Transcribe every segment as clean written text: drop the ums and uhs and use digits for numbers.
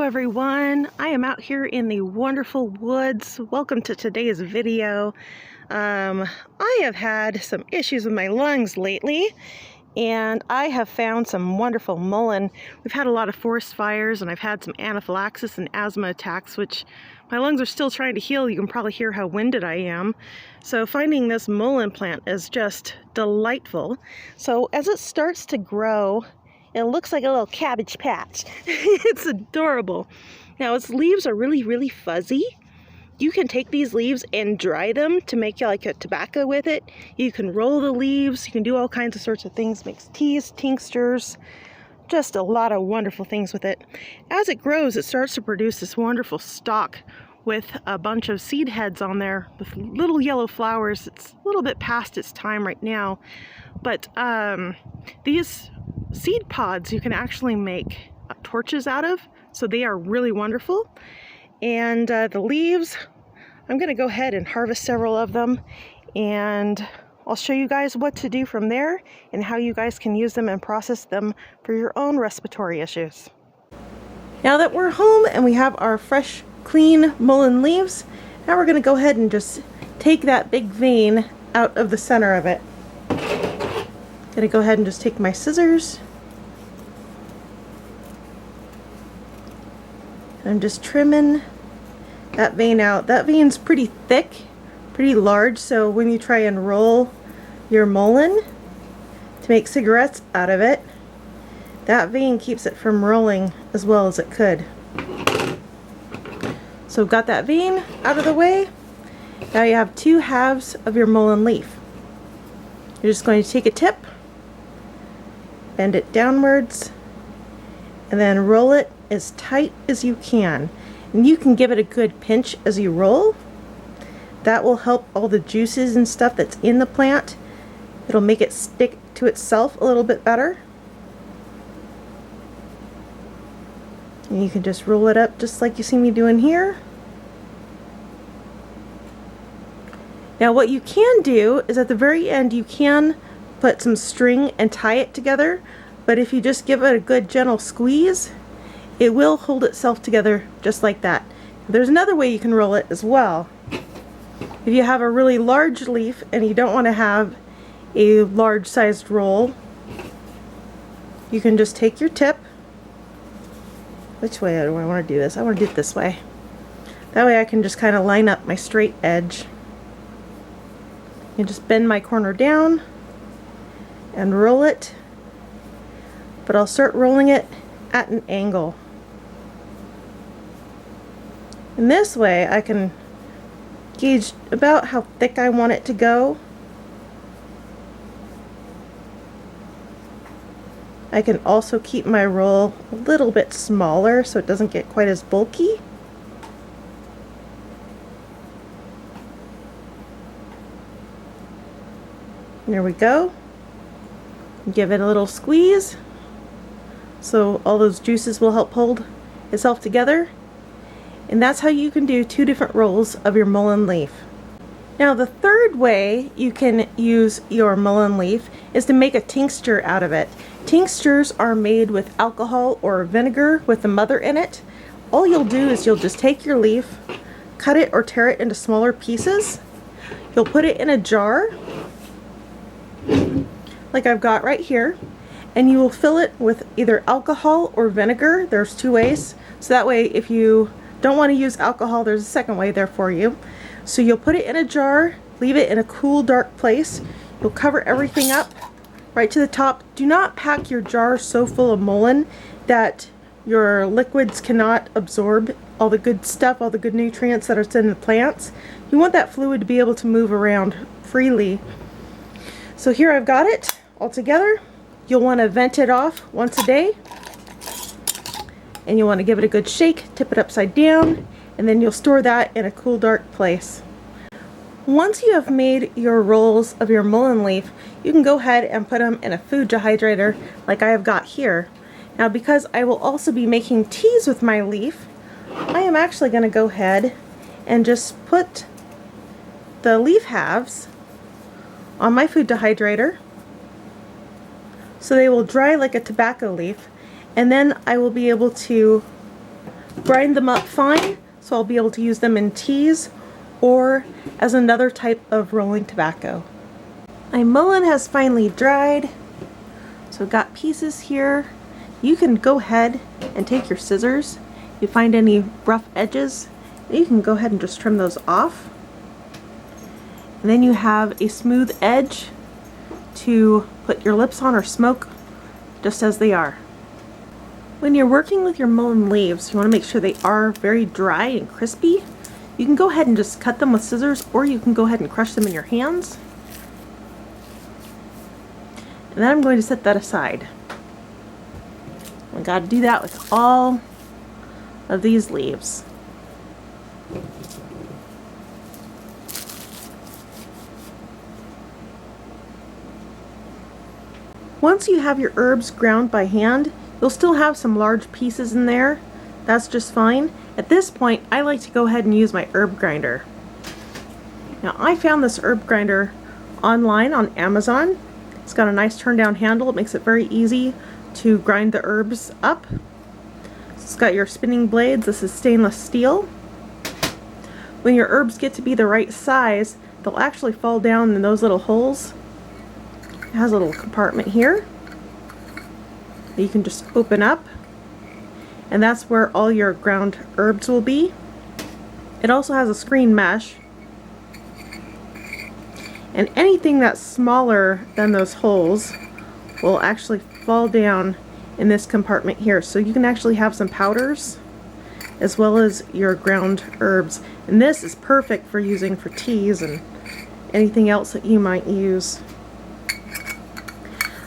Hello everyone, I am out here in the wonderful woods. Welcome to today's video. I have had some issues with my lungs lately, and I have found some wonderful mullein. We've had a lot of forest fires, and I've had some anaphylaxis and asthma attacks, which my lungs are still trying to heal. You can probably hear how winded I am. So finding this mullein plant is just delightful. So as it starts to grow, it looks like a little cabbage patch. It's adorable. Now its leaves are really fuzzy. You can take these leaves and dry them to make like a tobacco with it. You can roll the leaves. You can do all kinds of sorts of things. Makes teas, tinctures, just a lot of wonderful things with it. As it grows, it starts to produce this wonderful stalk with a bunch of seed heads on there with little yellow flowers. It's a little bit past its time right now, but these seed pods you can actually make torches out of, so they are really wonderful. And the leaves, I'm going to go ahead and harvest several of them, and I'll show you guys what to do from there and how you guys can use them and process them for your own respiratory issues. Now that we're home and we have our fresh, clean mullein leaves, now we're going to go ahead and just take that big vein out of the center of it. Gonna go ahead and just take my scissors. I'm just trimming that vein out. That vein's pretty thick, pretty large, so when you try and roll your mullein to make cigarettes out of it, that vein keeps it from rolling as well as it could. So we've got that vein out of the way. Now you have two halves of your mullein leaf. You're just going to take a tip, bend it downwards, and then roll it as tight as you can. And you can give it a good pinch as you roll. That will help all the juices and stuff that's in the plant. It'll make it stick to itself a little bit better. And you can just roll it up just like you see me doing here. Now what you can do is at the very end you can put some string and tie it together, but if you just give it a good gentle squeeze, it will hold itself together just like that. There's another way you can roll it as well. If you have a really large leaf and you don't want to have a large sized roll, you can just take your tip. Which way do I want to do this? I want to do it this way. That way I can just kind of line up my straight edge. You just bend my corner down and roll it, but I'll start rolling it at an angle. And this way I can gauge about how thick I want it to go. I can also keep my roll a little bit smaller so it doesn't get quite as bulky. There we go. Give it a little squeeze so all those juices will help hold itself together. And that's how you can do two different rolls of your mullein leaf. Now the third way you can use your mullein leaf is to make a tincture out of it. Tinctures are made with alcohol or vinegar with the mother in it. All you'll do is you'll just take your leaf, cut it or tear it into smaller pieces. You'll put it in a jar like I've got right here, and you will fill it with either alcohol or vinegar. There's two ways, so that way if you don't want to use alcohol, there's a second way there for you. So you'll put it in a jar, leave it in a cool dark place. You'll cover everything up right to the top. Do not pack your jar so full of mullein that your liquids cannot absorb all the good stuff, all the good nutrients that are in the plants. You want that fluid to be able to move around freely. So here I've got it all together. You'll want to vent it off once a day, and you want to give it a good shake, tip it upside down, and then you'll store that in a cool dark place. Once you have made your rolls of your mullein leaf, you can go ahead and put them in a food dehydrator like I have got here. Now because I will also be making teas with my leaf, I am actually going to go ahead and just put the leaf halves on my food dehydrator so they will dry like a tobacco leaf, and then I will be able to grind them up fine, so I'll be able to use them in teas or as another type of rolling tobacco. My mullein has finally dried, so I've got pieces here. You can go ahead and take your scissors. If you find any rough edges, you can go ahead and just trim those off. And then you have a smooth edge to put your lips on or smoke just as they are. When you're working with your mullein leaves, you want to make sure they are very dry and crispy. You can go ahead and just cut them with scissors, or you can go ahead and crush them in your hands. And then I'm going to set that aside. I got to do that with all of these leaves. Once you have your herbs ground by hand, you'll still have some large pieces in there. That's just fine. At this point, I like to go ahead and use my herb grinder. Now, I found this herb grinder online on Amazon. It's got a nice turn down handle. It makes it very easy to grind the herbs up. It's got your spinning blades. This is stainless steel. When your herbs get to be the right size, they'll actually fall down in those little holes. It has a little compartment here that you can just open up, and that's where all your ground herbs will be. It also has a screen mesh, and anything that's smaller than those holes will actually fall down in this compartment here. So you can actually have some powders as well as your ground herbs, and this is perfect for using for teas and anything else that you might use.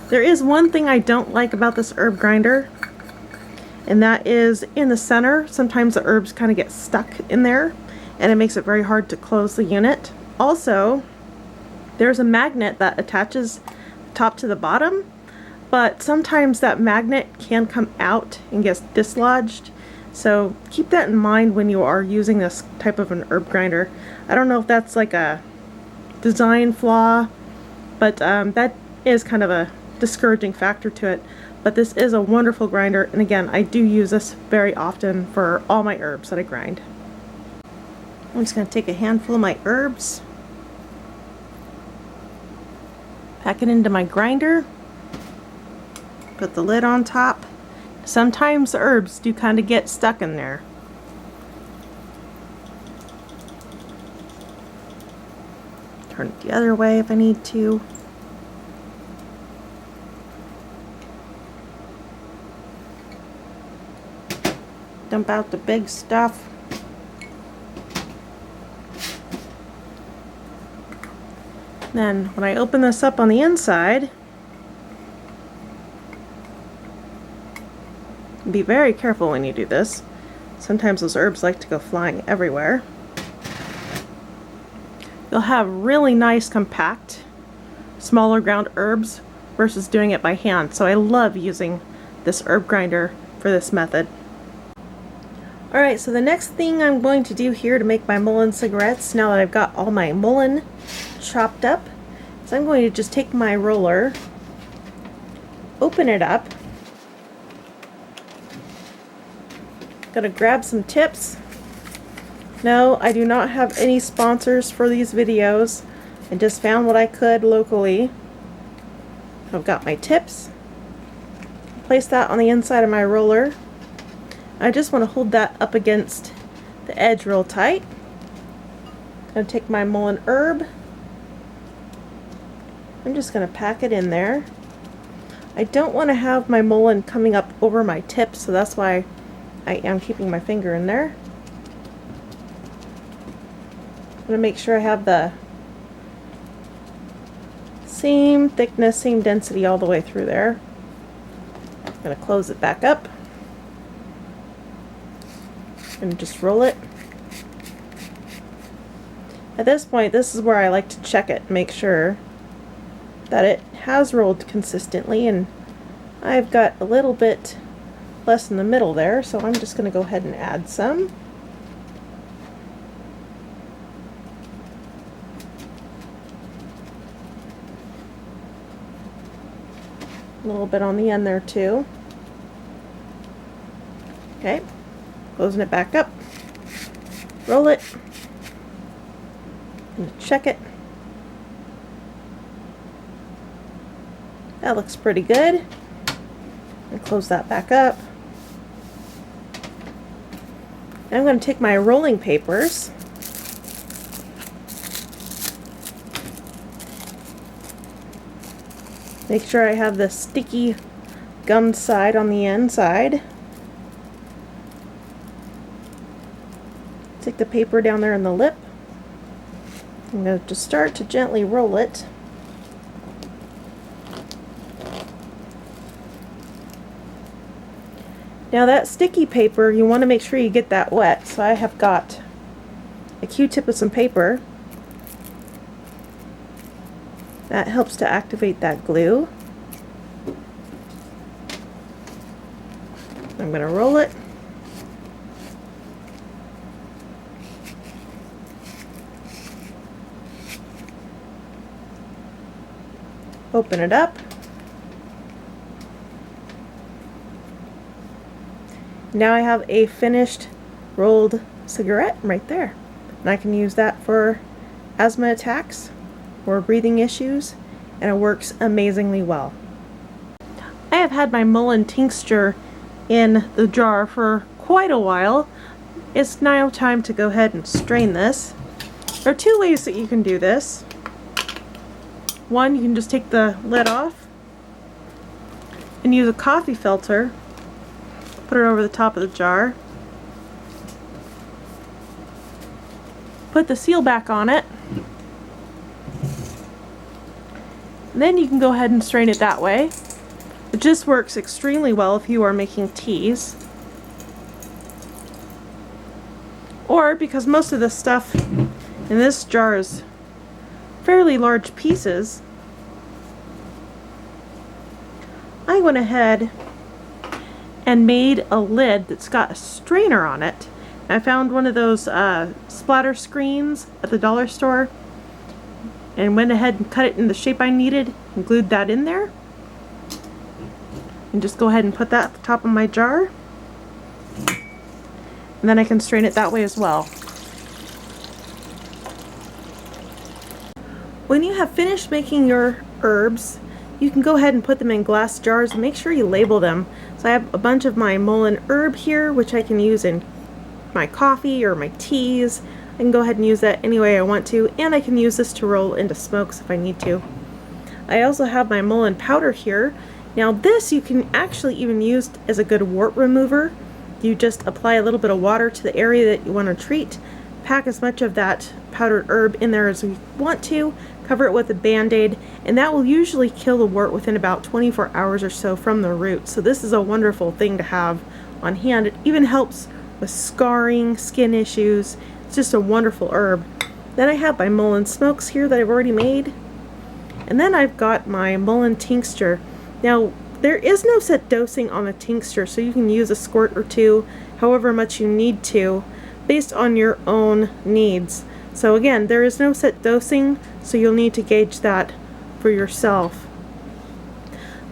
There is one thing I don't like about this herb grinder, and that is in the center. Sometimes the herbs kind of get stuck in there, and it makes it very hard to close the unit. Also, there's a magnet that attaches top to the bottom, but sometimes that magnet can come out and gets dislodged. So keep that in mind when you are using this type of an herb grinder. I don't know if that's like a design flaw, but that is kind of a discouraging factor to it. But this is a wonderful grinder, and again, I do use this very often for all my herbs that I grind. I'm just going to take a handful of my herbs, pack it into my grinder, put the lid on top. Sometimes the herbs do kind of get stuck in there. Turn it the other way if I need to. Dump out the big stuff. Then when I open this up on the inside, be very careful when you do this. Sometimes those herbs like to go flying everywhere. You'll have really nice, compact, smaller ground herbs versus doing it by hand. So I love using this herb grinder for this method. Alright, so the next thing I'm going to do here to make my mullein cigarettes, now that I've got all my mullein chopped up, is I'm going to just take my roller, open it up, gonna grab some tips. No, I do not have any sponsors for these videos. I just found what I could locally. I've got my tips. Place that on the inside of my roller. I just want to hold that up against the edge real tight. I'm going to take my mullein herb. I'm just going to pack it in there. I don't want to have my mullein coming up over my tip, so that's why I am keeping my finger in there. I'm going to make sure I have the same thickness, same density all the way through there. I'm going to close it back up and just roll it. At this point, this is where I like to check it, make sure that it has rolled consistently, and I've got a little bit less in the middle there, so I'm just going to go ahead and add some. A little bit on the end there too. Okay, Closing it back up. Roll it. And check it. That looks pretty good. And close that back up. And I'm going to take my rolling papers. Make sure I have the sticky gummed side on the inside. Take the paper down there in the lip. I'm going to just start to gently roll it. Now that sticky paper, you want to make sure you get that wet. So I have got a Q-tip with some paper. That helps to activate that glue. I'm going to roll it. Open it up. Now I have a finished rolled cigarette right there. And I can use that for asthma attacks or breathing issues, and it works amazingly well. I have had my Mullen tincture in the jar for quite a while. It's now time to go ahead and strain this. There are two ways that you can do this. One, you can just take the lid off and use a coffee filter. Put it over the top of the jar. Put the seal back on it. And then you can go ahead and strain it that way. It just works extremely well if you are making teas. Or, because most of the stuff in this jar is fairly large pieces, I went ahead and made a lid that's got a strainer on it. I found one of those splatter screens at the dollar store and went ahead and cut it in the shape I needed and glued that in there. And just go ahead and put that at the top of my jar. And then I can strain it that way as well. When you have finished making your herbs, you can go ahead and put them in glass jars and make sure you label them. So I have a bunch of my Mullen herb here, which I can use in my coffee or my teas. I can go ahead and use that any way I want to, and I can use this to roll into smokes if I need to. I also have my Mullen powder here. Now this you can actually even use as a good wart remover. You just apply a little bit of water to the area that you want to treat, pack as much of that powdered herb in there as you want to, cover it with a band-aid, and that will usually kill the wart within about 24 hours or so from the root. So this is a wonderful thing to have on hand. It even helps with scarring, skin issues. It's just a wonderful herb. Then I have my Mullen smokes here that I've already made. And then I've got my Mullen tincture. Now, there is no set dosing on the tincture, so you can use a squirt or two, however much you need to, based on your own needs. So again, there is no set dosing, so you'll need to gauge that for yourself.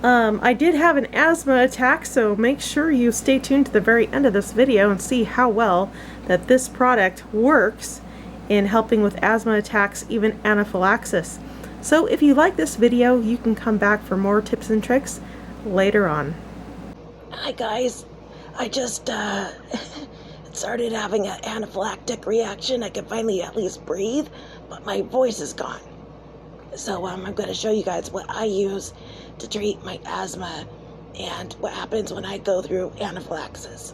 I did have an asthma attack, so make sure you stay tuned to the very end of this video and see how well that this product works in helping with asthma attacks, even anaphylaxis. So if you like this video, you can come back for more tips and tricks later on. Hi guys, I just started having an anaphylactic reaction. I can finally at least breathe, but my voice is gone. So I'm going to show you guys what I use to treat my asthma and what happens when I go through anaphylaxis.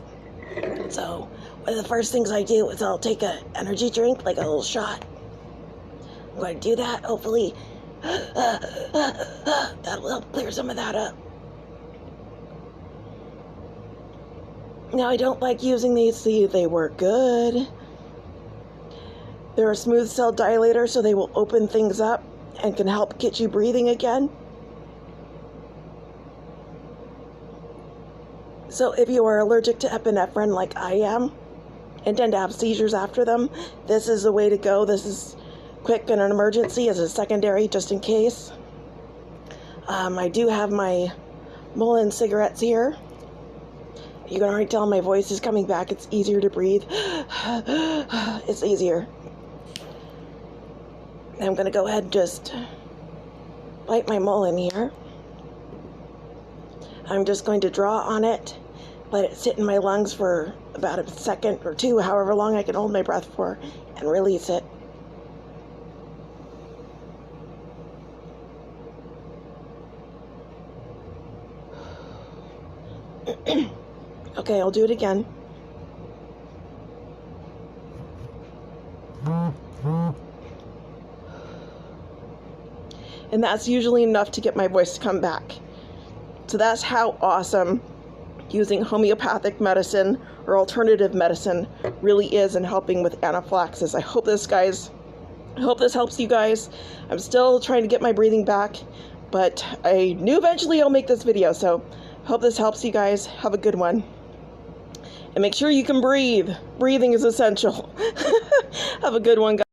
So one of the first things I do is I'll take an energy drink, like a little shot. I'm going to do that. Hopefully that'll help clear some of that up. Now, I don't like using these. See, they work good. They're a smooth cell dilator, so they will open things up and can help get you breathing again. So if you are allergic to epinephrine like I am and tend to have seizures after them, this is the way to go. This is quick in an emergency as a secondary, just in case. I do have my Mullen cigarettes here. You can already tell my voice is coming back. It's easier to breathe. It's easier. I'm going to go ahead and just light my Mullen here. I'm just going to draw on it, let it sit in my lungs for about a second or two, however long I can hold my breath for, and release it. Okay, I'll do it again. And that's usually enough to get my voice to come back. So that's how awesome using homeopathic medicine or alternative medicine really is in helping with anaphylaxis. I hope this helps you guys. I'm still trying to get my breathing back, but I knew eventually I'll make this video, so hope this helps you guys. Have a good one. And make sure you can breathe. Breathing is essential. Have a good one, guys.